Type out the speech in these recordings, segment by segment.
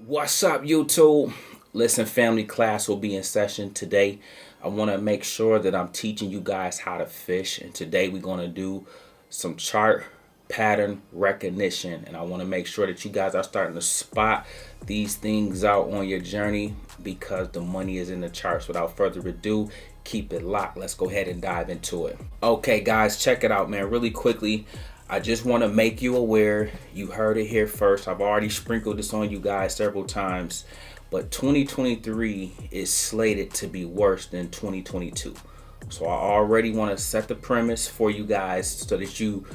What's up, YouTube? Listen, family, class will be in session today. I want to make sure that I'm teaching you guys how to fish, and today we're going to do some chart pattern recognition, and I want to make sure that you guys are starting to spot these things out on your journey because the money is in the charts. Without further ado, keep it locked. Let's go ahead and dive into it. Okay, guys, check it out, man. Really quickly, I just want to make you aware. You heard it here first. I've already sprinkled this on you guys several times, but 2023 is slated to be worse than 2022. So I already want to set the premise for you guys so that you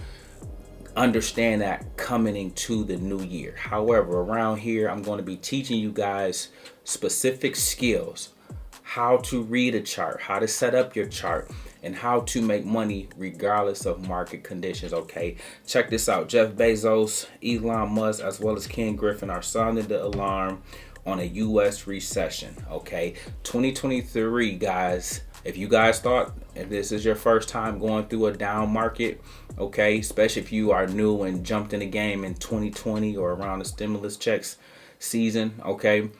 understand that coming into the new year. However, around here, I'm going to be teaching you guys specific skills, how to read a chart, how to set up your chart, and how to make money regardless of market conditions. Okay, check this out. Jeff Bezos, Elon Musk, as well as Ken Griffin are sounding the alarm on a U.S. recession. Okay, 2023, guys. If you guys thought if this is your first time going through a down market, okay, especially if you are new and jumped in the game in 2020 or around the stimulus checks season, okay,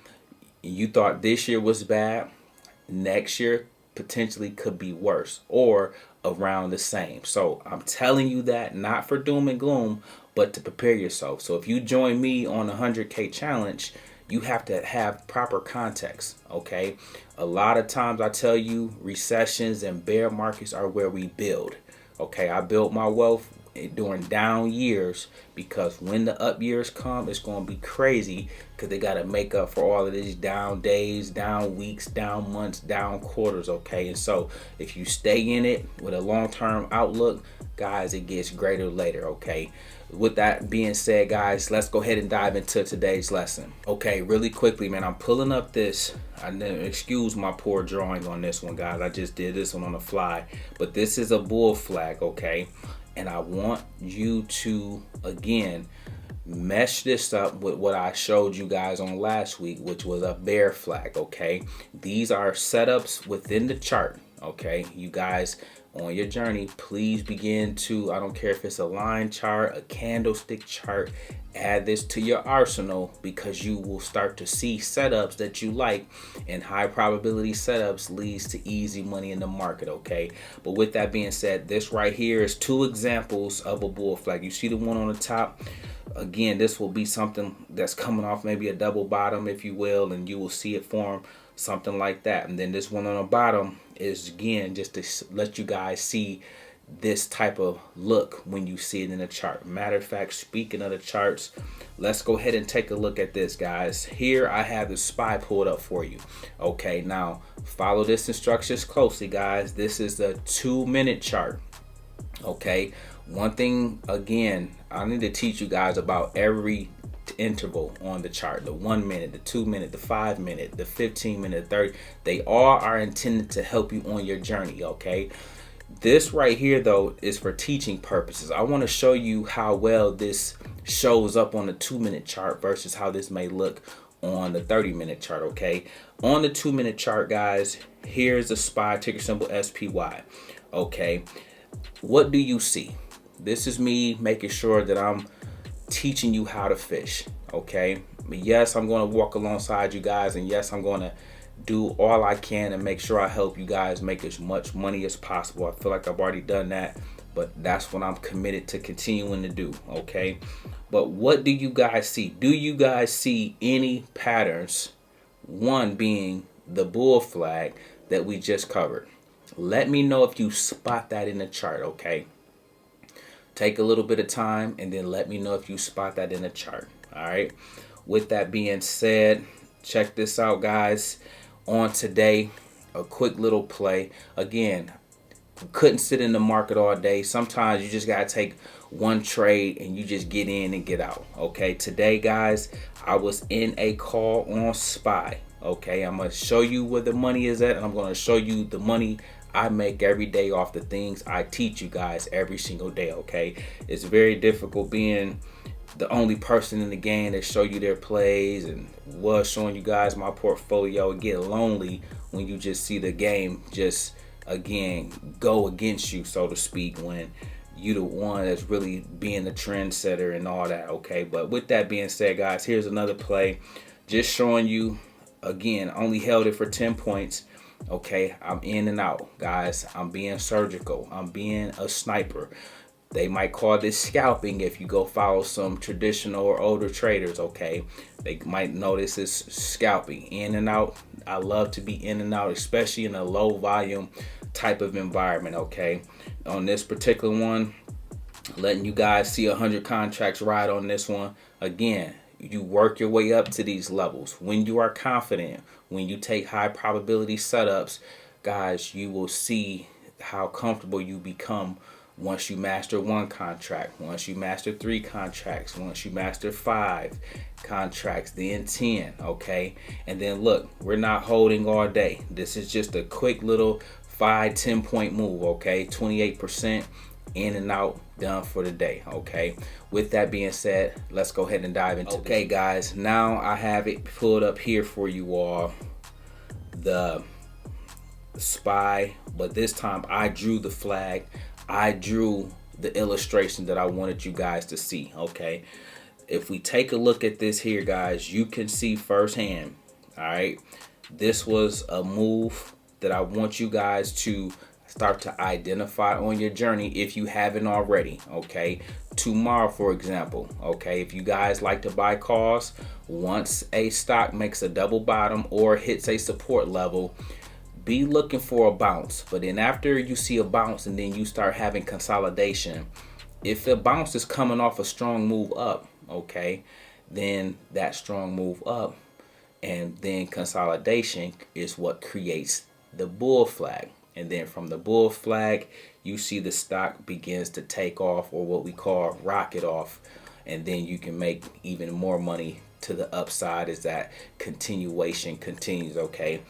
you thought this year was bad, next year potentially could be worse or around the same. So I'm telling you that not for doom and gloom, but to prepare yourself. So if you join me on the 100K challenge, you have to have proper context. Okay, a lot of times I tell you recessions and bear markets are where we build. Okay, I built my wealth during down years because when the up years come, it's going to be crazy because they got to make up for all of these down days, down weeks, down months, down quarters. Okay, and so if you stay in it with a long-term outlook, guys, it gets greater later. Okay, with that being said, guys, let's go ahead and dive into today's lesson. Okay, really quickly, man, I'm pulling up this. Excuse my poor drawing on this one, guys. I just did this one on the fly, but this is a bull flag. Okay, and I want you to, again, mesh this up with what I showed you guys on last week, which was a bear flag. Okay, these are setups within the chart. Okay, you guys on your journey, please begin to, I don't care if it's a line chart, a candlestick chart, add this to your arsenal because you will start to see setups that you like, and high probability setups leads to easy money in the market. Okay, but with that being said, this right here is two examples of a bull flag. You see the one on the top? Again, this will be something that's coming off maybe a double bottom, if you will, and you will see it form something like that. And then this one on the bottom is, again, just to let you guys see this type of look when you see it in the chart. Matter of fact, speaking of the charts, let's go ahead and take a look at this, guys. Here I have the SPY pulled up for you. Okay, now follow this instructions closely, guys. This is the 2-minute chart. Okay, one thing, again, I need to teach you guys about every interval on the chart: the 1 minute, the 2 minute, the 5 minute, the 15 minute, 30. They all are intended to help you on your journey. Okay, this right here though is for teaching purposes. I want to show you how well this shows up on the 2-minute chart versus how this may look on the 30-minute chart. Okay, on the 2-minute chart, guys, here's the SPY, ticker symbol SPY. Okay, what do you see? This is me making sure that I'm teaching you how to fish. Okay, yes, I'm going to walk alongside you guys, and yes, I'm going to do all I can and make sure I help you guys make as much money as possible. I feel like I've already done that, but that's what I'm committed to continuing to do. Okay, but what do you guys see? Do you guys see any patterns? One being the bull flag that we just covered. Let me know if you spot that in the chart. Okay, take a little bit of time and then let me know if you spot that in the chart. All right, with that being said, check this out, guys. On today, a quick little play. Again, couldn't sit in the market all day. Sometimes you just gotta take one trade and you just get in and get out. Okay, today, guys, I was in a call on SPY. Okay, I'm gonna show you where the money is at, and I'm gonna show you the money I make every day off the things I teach you guys every single day. Okay, it's very difficult being the only person in the game that show you their plays and was showing you guys my portfolio. It get lonely when you just see the game just, again, go against you, so to speak, when you the one that's really being the trendsetter and all that. Okay, but with that being said, guys, here's another play. just showing you, again, only held it for 10 points. Okay, I'm in and out, guys. I'm being surgical. I'm being a sniper. They might call this scalping if you go follow some traditional or older traders, okay? They might know this is scalping. In and out. I love to be in and out, especially in a low volume type of environment, okay? On this particular one, letting you guys see 100 contracts ride on this one. Again, you work your way up to these levels. When you are confident, when you take high probability setups, guys, you will see how comfortable you become once you master 1 contract, once you master 3 contracts, once you master 5 contracts, then 10, okay? And then look, we're not holding all day. This is just a quick little 5-10 point move, okay? 28% in and out, done for the day, okay? With that being said, let's go ahead and dive into this. Guys, now I have it pulled up here for you all, the SPY, but this time I drew the flag. I drew the illustration that I wanted you guys to see, okay? If we take a look at this here, guys, you can see firsthand, all right? This was a move that I want you guys to start to identify on your journey if you haven't already, okay? Tomorrow, for example, okay, if you guys like to buy calls, once a stock makes a double bottom or hits a support level, be looking for a bounce. But then after you see a bounce and then you start having consolidation, if the bounce is coming off a strong move up, okay, then that strong move up and then consolidation is what creates the bull flag. And then from the bull flag, you see the stock begins to take off, or what we call rocket off. And then you can make even more money to the upside as that continuation continues, okay?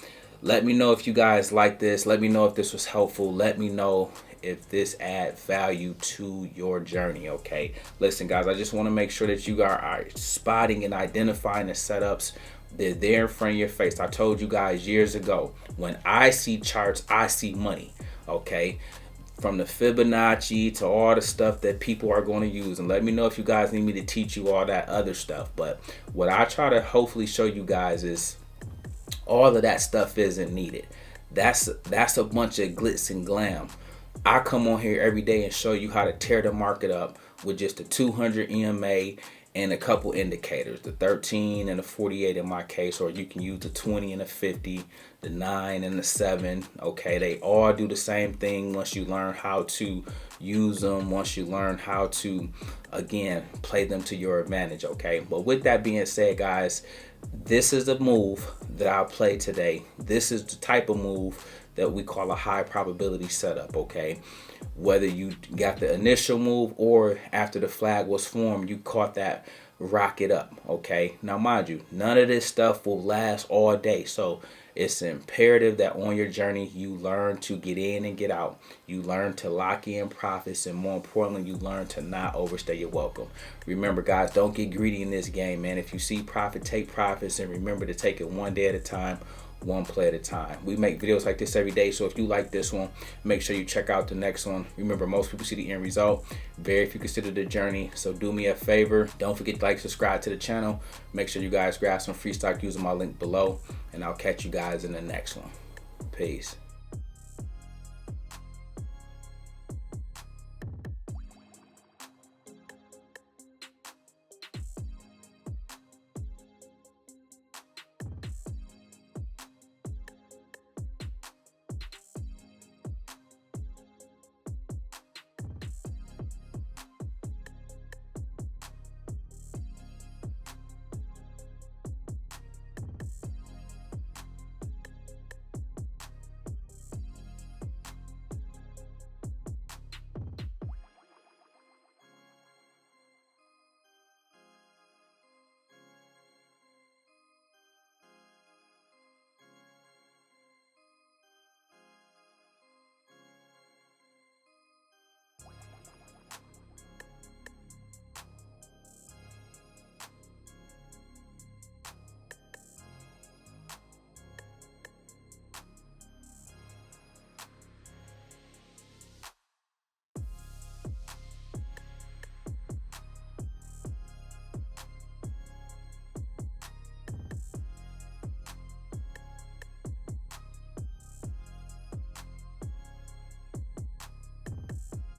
Let me know if you guys like this. Let me know if this was helpful. Let me know if this add value to your journey, okay? Listen, guys, I just want to make sure that you are spotting and identifying the setups. They're there in front of your face. I told you guys years ago, when I see charts, I see money, okay? From the Fibonacci to all the stuff that people are going to use. And let me know if you guys need me to teach you all that other stuff. But what I try to hopefully show you guys is all of that stuff isn't needed. That's a bunch of glitz and glam. I come on here every day and show you how to tear the market up with just a 200 EMA and a couple indicators, the 13 and the 48 in my case, or you can use the 20 and the 50, the 9 and the 7. Okay, they all do the same thing once you learn how to use them, once you learn how to, again, play them to your advantage, okay? But with that being said, guys, this is the move that I played today. This is the type of move that we call a high probability setup, okay? Whether you got the initial move or after the flag was formed, you caught that rocket up, okay? Now, mind you, none of this stuff will last all day. So it's imperative that on your journey, you learn to get in and get out. You learn to lock in profits, and more importantly, you learn to not overstay your welcome. Remember, guys, don't get greedy in this game, man. If you see profit, take profits, and remember to take it one day at a time, one play at a time. We make videos like this every day, so if you like this one, make sure you check out the next one. Remember, most people see the end result, very few consider the journey. So do me a favor, don't forget to like, subscribe to the channel. Make sure you guys grab some free stock using my link below, and I'll catch you guys in the next one. Peace.